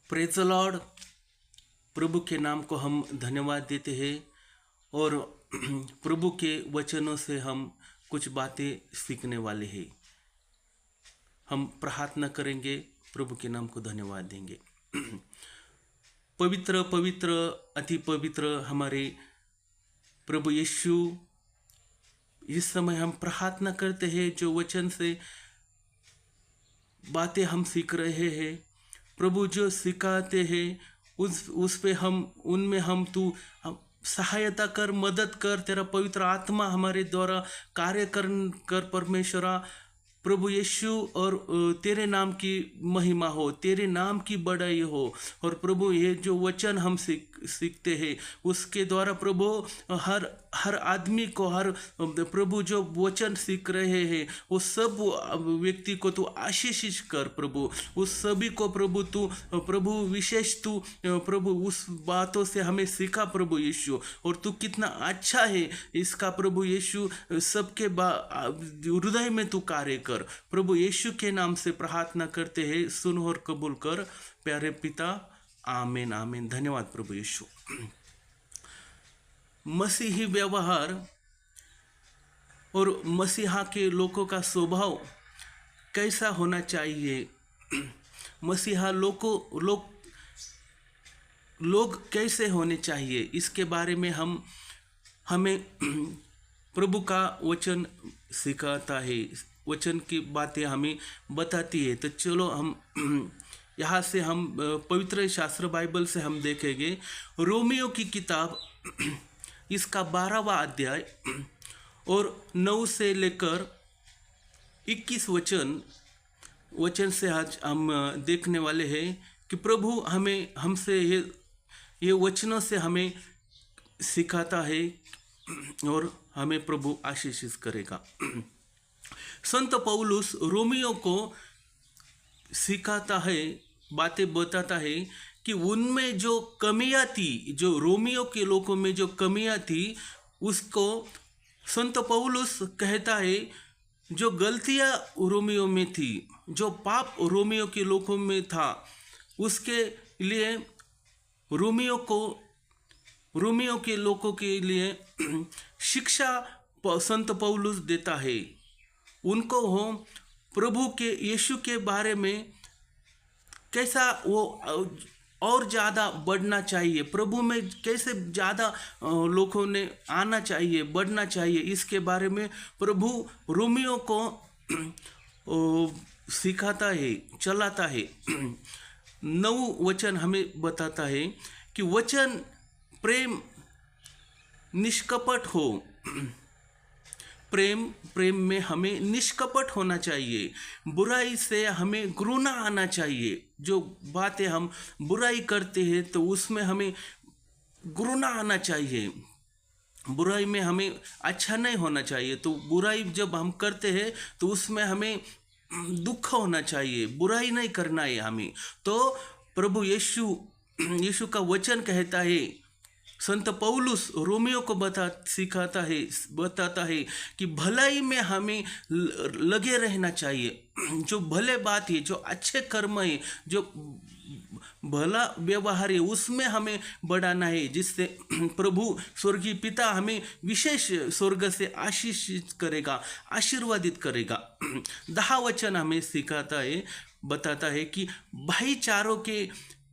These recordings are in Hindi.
Praise the Lord. प्रभु के नाम को हम धन्यवाद देते हैं और प्रभु के वचनों से हम कुछ बातें सीखने वाले हैं। हम प्रार्थना करेंगे, प्रभु के नाम को धन्यवाद देंगे। पवित्र पवित्र अति पवित्र हमारे प्रभु यीशु, इस समय हम प्रार्थना करते हैं जो वचन से बातें हम सीख रहे हैं। प्रभु जो सिखाते हैं उस पे हम उनमें हम तू सहायता कर, मदद कर। तेरा पवित्र आत्मा हमारे द्वारा कार्य कर परमेश्वरा। प्रभु यीशु, और तेरे नाम की महिमा हो, तेरे नाम की बड़ाई हो। और प्रभु ये जो वचन हम सीखते हैं उसके द्वारा प्रभु हर आदमी को, हर प्रभु जो वचन सीख रहे हैं वो सब व्यक्ति को तू आशीषित कर प्रभु। उस सभी को प्रभु तू प्रभु विशेष तू प्रभु उस बातों से हमें सिखा प्रभु यीशु। और तू कितना अच्छा है इसका प्रभु यीशु सबके हृदय में तू कार्य कर प्रभु। यीशु के नाम से प्रार्थना करते हैं, सुन और कबूल कर प्यारे पिता, आमीन आमीन। धन्यवाद प्रभु यीशु। मसीही व्यवहार और मसीहा के लोगों का स्वभाव कैसा होना चाहिए, मसीहा लोग कैसे होने चाहिए, इसके बारे में हमें प्रभु का वचन सिखाता है, वचन की बातें हमें बताती है। तो चलो हम यहाँ से हम पवित्र शास्त्र बाइबल से हम देखेंगे रोमियो की किताब, इसका 12वां अध्याय और 9 से लेकर 21 वचन से आज हम देखने वाले हैं कि प्रभु हमसे ये वचनों से हमें सिखाता है और हमें प्रभु आशीषित करेगा। संत पौलुस रोमियो को सिखाता है, बातें बताता है कि उनमें जो कमियां थी, जो रोमियो के लोगों में जो कमियां थी, उसको संत पौलुस कहता है जो गलतियां रोमियो में थी, जो पाप रोमियो के लोगों में था, उसके लिए रोमियो के लोगों के लिए शिक्षा संत पौलुस देता है। उनको हो प्रभु के यीशु के बारे में कैसा वो और ज़्यादा बढ़ना चाहिए, प्रभु में कैसे ज़्यादा लोगों ने आना चाहिए, बढ़ना चाहिए, इसके बारे में प्रभु रोमियो को सिखाता है, चलाता है। 9 वचन हमें बताता है कि वचन प्रेम निष्कपट हो। प्रेम में हमें निष्कपट होना चाहिए, बुराई से हमें घृणा आना चाहिए। जो बातें हम बुराई करते हैं तो उसमें हमें घृणा आना चाहिए, बुराई में हमें अच्छा नहीं होना चाहिए। तो बुराई जब हम करते हैं तो उसमें हमें दुख होना चाहिए, बुराई नहीं करना है हमें। तो प्रभु यीशु का वचन कहता है, संत पौलुस रोमियो को बताता है कि भलाई में हमें लगे रहना चाहिए। जो भले बात है, जो अच्छे कर्म है, जो भला व्यवहार है, उसमें हमें बढ़ाना है, जिससे प्रभु स्वर्गीय पिता हमें विशेष स्वर्ग से आशीषित करेगा, आशीर्वादित करेगा। 10 वचन हमें सिखाता है, बताता है कि भाईचारों के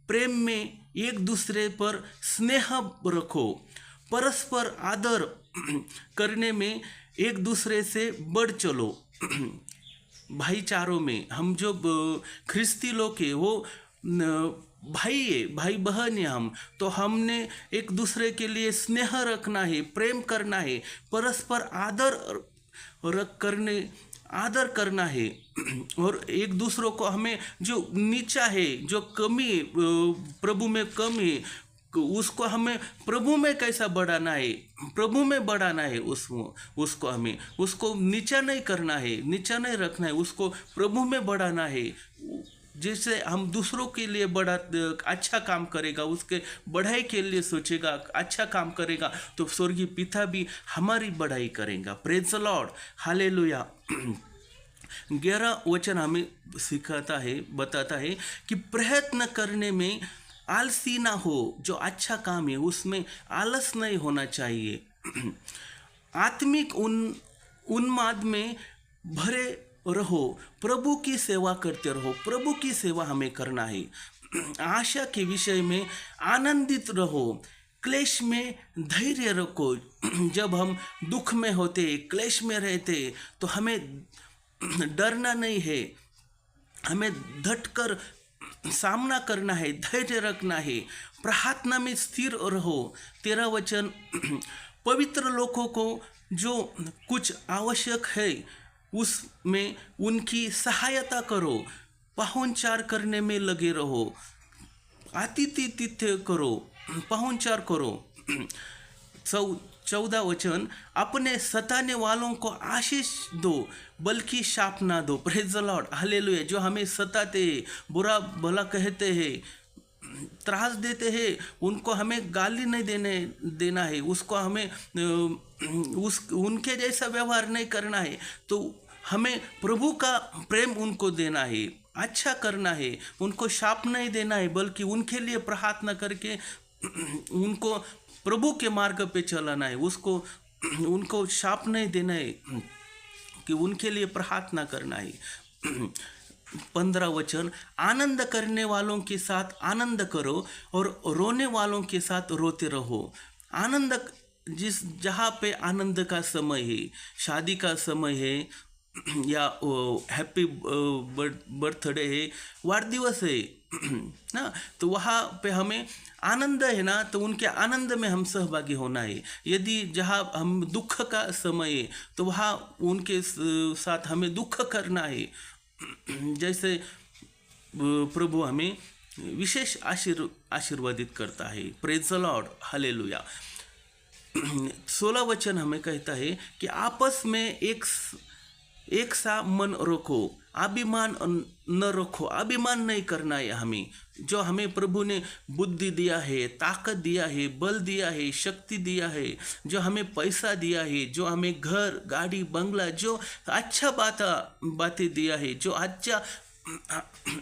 प्रेम में एक दूसरे पर स्नेह रखो, परस्पर आदर करने में एक दूसरे से बढ़ चलो। भाईचारों में हम जो ख्रिस्ती लोग हैं वो भाई बहन है हम, तो हमने एक दूसरे के लिए स्नेह रखना है, प्रेम करना है, परस्पर आदर करना है। और एक दूसरों को हमें जो नीचा है, जो कमी प्रभु में कम है, उसको हमें प्रभु में कैसा बढ़ाना है, प्रभु में बढ़ाना है। उसको हमें उसको नीचा नहीं करना है, नीचा नहीं रखना है, उसको प्रभु में बढ़ाना है। जैसे हम दूसरों के लिए अच्छा काम करेगा, उसके बढ़ाई के लिए सोचेगा, अच्छा काम करेगा, तो स्वर्गीय पिता भी हमारी बढ़ाई करेगा। Praise the lord, hallelujah. 11 वचन हमें सिखाता है, बताता है कि प्रयत्न करने में आलसी ना हो। जो अच्छा काम है उसमें आलस नहीं होना चाहिए। आत्मिक उन्माद में भरे रहो, प्रभु की सेवा करते रहो। प्रभु की सेवा हमें करना है। आशा के विषय में आनंदित रहो, क्लेश में धैर्य रखो। जब हम दुख में होते, क्लेश में रहते, तो हमें डरना नहीं है, हमें डटकर सामना करना है, धैर्य रखना है, प्रार्थना में स्थिर रहो। 13 वचन, पवित्र लोगों को जो कुछ आवश्यक है उसमें उनकी सहायता करो, पाहुणचार करने में लगे रहो, आतिथ्य करो, पाहुणचार करो। 14 वचन, अपने सताने वालों को आशीष दो बल्कि शाप ना दो। Praise the lord, hallelujah. जो हमें सताते हैं, बुरा भला कहते हैं, त्रास देते हैं, उनको हमें गाली नहीं देना है, उसको हमें उनके जैसा व्यवहार नहीं करना है। तो हमें प्रभु का प्रेम उनको देना है, अच्छा करना है, उनको शाप नहीं देना है, बल्कि उनके लिए प्रार्थना करके उनको प्रभु के मार्ग पे चलाना है। उनको शाप नहीं देना है, कि उनके लिए प्रार्थना करना है। 15 वचन, आनंद करने वालों के साथ आनंद करो और रोने वालों के साथ रोते रहो। आनंद, जहाँ पे आनंद का समय है, शादी का समय है, या हैप्पी बर्थडे है, वाढदिवस है ना, तो वहाँ पे हमें आनंद है ना, तो उनके आनंद में हम सहभागी होना है। यदि जहाँ हम दुख का समय है, तो वहाँ उनके साथ हमें दुख करना है। जैसे प्रभु हमें विशेष आशीर्वादित करता है। Praise the lord, hallelujah. 16 वचन हमें कहता है कि आपस में एक सा मन रखो, अभिमान न रखो। अभिमान नहीं करना है हमें। जो हमें प्रभु ने बुद्धि दिया है, ताकत दिया है, बल दिया है, शक्ति दिया है, जो हमें पैसा दिया है, जो हमें घर, गाड़ी, बंगला, जो अच्छा बातें दिया है, जो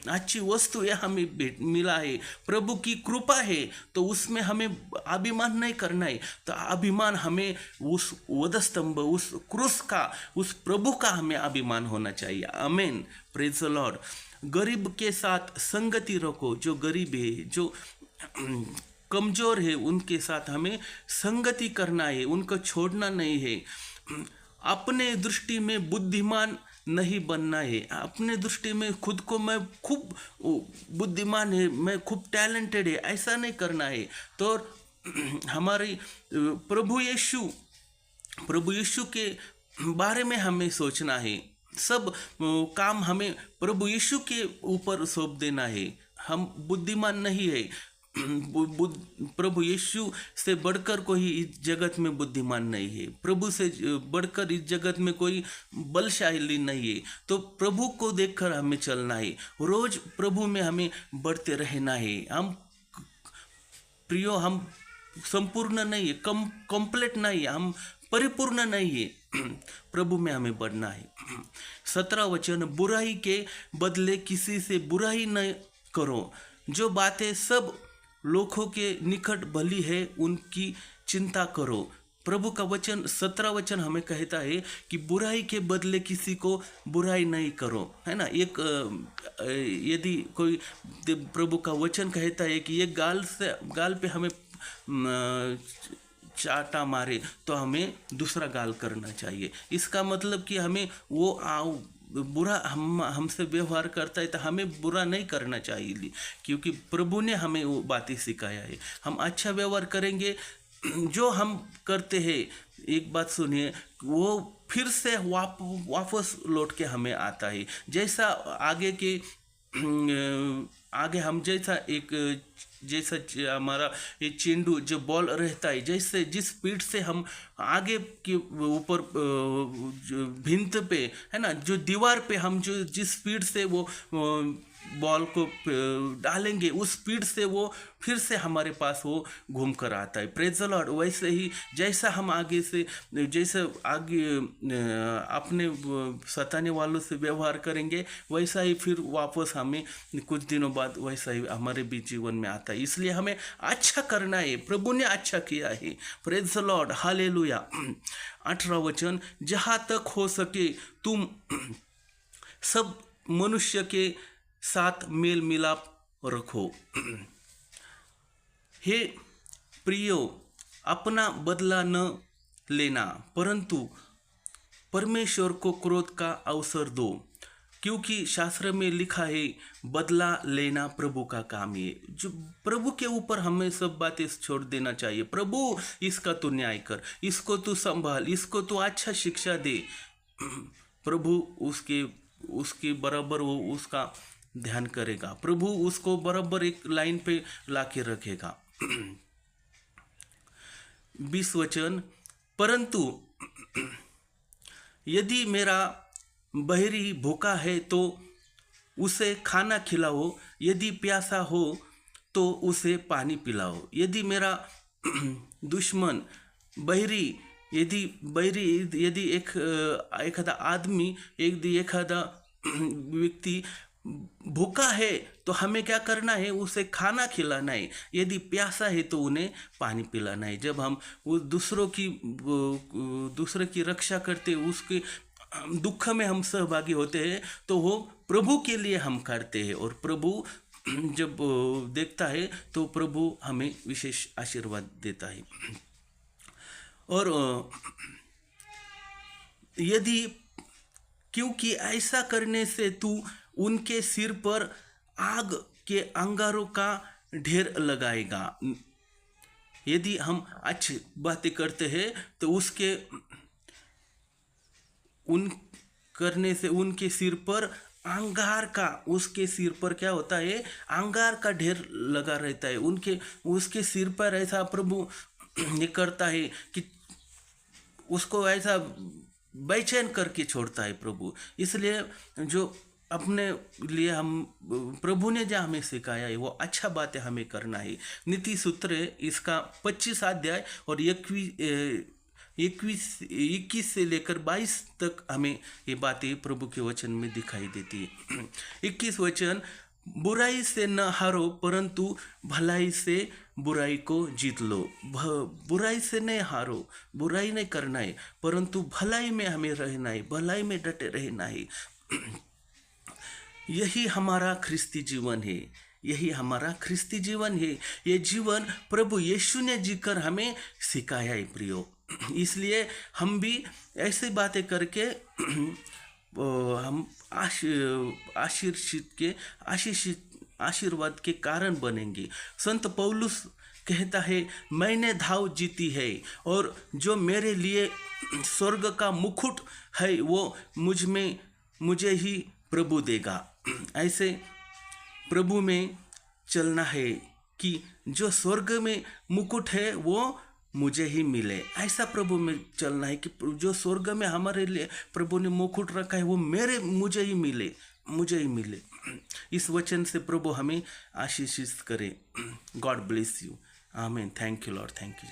अच्छी वस्तु है हमें मिला है, प्रभु की कृपा है, तो उसमें हमें अभिमान नहीं करना है। तो अभिमान हमें उस वधस्तंभ, उस क्रूस का, उस प्रभु का हमें अभिमान होना चाहिए। आमीन, प्रेज द लॉर्ड। गरीब के साथ संगति रखो। जो गरीब है, जो कमजोर है, उनके साथ हमें संगति करना है, उनको छोड़ना नहीं है। अपने दृष्टि में बुद्धिमान नहीं बनना है। अपने दृष्टि में खुद को मैं खूब बुद्धिमान है, मैं खूब टैलेंटेड है, ऐसा नहीं करना है। तो हमारी प्रभु यीशु के बारे में हमें सोचना है। सब काम हमें प्रभु यीशु के ऊपर सौंप देना है। हम बुद्धिमान नहीं है। प्रभु यीशु से बढ़कर कोई इस जगत में बुद्धिमान नहीं है। प्रभु से बढ़कर इस जगत में कोई बलशाली नहीं है। तो प्रभु को देखकर हमें चलना है। रोज प्रभु में हमें बढ़ते रहना है। हम संपूर्ण नहीं है, कंप्लीट नहीं है, हम परिपूर्ण नहीं है। प्रभु में हमें बढ़ना है। 17 वचन, बुराई के बदले किसी से बुराई न करो। जो बातें सब लोगों के निकट भली है उनकी चिंता करो। प्रभु का वचन 17 वचन हमें कहता है कि बुराई के बदले किसी को बुराई नहीं करो, है ना। यदि कोई प्रभु का वचन कहता है कि ये गाल पे हमें चाटा मारे, तो हमें दूसरा गाल करना चाहिए। इसका मतलब कि हमें वो बुरा हमसे व्यवहार करता है तो हमें बुरा नहीं करना चाहिए, क्योंकि प्रभु ने हमें वो बातें सिखाया है। हम अच्छा व्यवहार करेंगे। जो हम करते हैं, एक बात सुनिए, वो फिर से वापस लौट के हमें आता है। जैसा आगे हम जैसा हमारा ये चेंडू जो बॉल रहता है, जैसे जिस स्पीड से हम आगे के ऊपर भिंत पे, है ना, जो दीवार पे हम जिस स्पीड से वो बॉल को डालेंगे उस स्पीड से वो फिर से हमारे पास वो घूम कर आता है। Praise the Lord. वैसे ही जैसा हम जैसे आगे अपने सताने वालों से व्यवहार करेंगे, वैसा ही फिर वापस हमें कुछ दिनों बाद वैसा ही हमारे भी जीवन में आता है। इसलिए हमें अच्छा करना है, प्रभु ने अच्छा किया है। Praise the lord, hallelujah. 18वां वचन, जहाँ तक हो सके तुम सब मनुष्य के साथ मेल मिलाप रखो। हे प्रियो, अपना बदला न लेना, परंतु परमेश्वर को क्रोध का अवसर दो, क्योंकि शास्त्र में लिखा है, बदला लेना प्रभु का काम है। जो प्रभु के ऊपर हमें सब बातें छोड़ देना चाहिए। प्रभु, इसका तू न्याय कर, इसको तू संभाल, इसको तू अच्छा शिक्षा दे। प्रभु उसके बराबर वो उसका ध्यान करेगा। प्रभु उसको बराबर एक लाइन पे लाके रखेगा। 20 वचन, परंतु यदि मेरा बहरी भूखा है तो उसे खाना खिलाओ, यदि प्यासा हो तो उसे पानी पिलाओ। यदि मेरा दुश्मन बहरी यदि एखादा आदमी एखादा व्यक्ति भूखा है तो हमें क्या करना है, उसे खाना खिलाना है। यदि प्यासा है तो उन्हें पानी पिलाना है। जब हम उस दूसरे की रक्षा करते, उसके दुख में हम सहभागी होते हैं, तो वो प्रभु के लिए हम करते हैं। और प्रभु जब देखता है तो प्रभु हमें विशेष आशीर्वाद देता है। और यदि क्योंकि ऐसा करने से तू उनके सिर पर आग के अंगारों का ढेर लगाएगा। यदि हम अच्छी बातें करते हैं तो उन करने से उनके सिर पर उसके सिर पर क्या होता है, अंगार का ढेर लगा रहता है। उसके सिर पर ऐसा प्रभु ये करता है कि उसको ऐसा बेचैन करके छोड़ता है प्रभु। इसलिए जो अपने लिए हम प्रभु ने जो हमें सिखाया है वो अच्छा बातें हमें करना है। नीति सूत्र इसका 25 अध्याय और 21 से लेकर 22 तक हमें ये बातें प्रभु के वचन में दिखाई देती है। 21 वचन, बुराई से न हारो परंतु भलाई से बुराई को जीत लो। बुराई से नहीं हारो, बुराई नहीं करना है, परंतु भलाई में हमें रहना है, भलाई में डटे रहना है। यही हमारा ख्रिस्ती जीवन है, यही हमारा ख्रिस्ती जीवन है। ये जीवन प्रभु यीशु ने जीकर हमें सिखाया है प्रियो। इसलिए हम भी ऐसी बातें करके हम आशीर्वाद के कारण बनेंगे। संत पौलुस कहता है, मैंने धाव जीती है और जो मेरे लिए स्वर्ग का मुकुट है वो मुझे ही प्रभु देगा। ऐसे प्रभु में चलना है कि जो स्वर्ग में मुकुट है वो मुझे ही मिले। ऐसा प्रभु में चलना है कि जो स्वर्ग में हमारे लिए प्रभु ने मुकुट रखा है वो मुझे ही मिले। इस वचन से प्रभु हमें आशीषित करे। God bless you. आमीन। Thank you lord, thank you.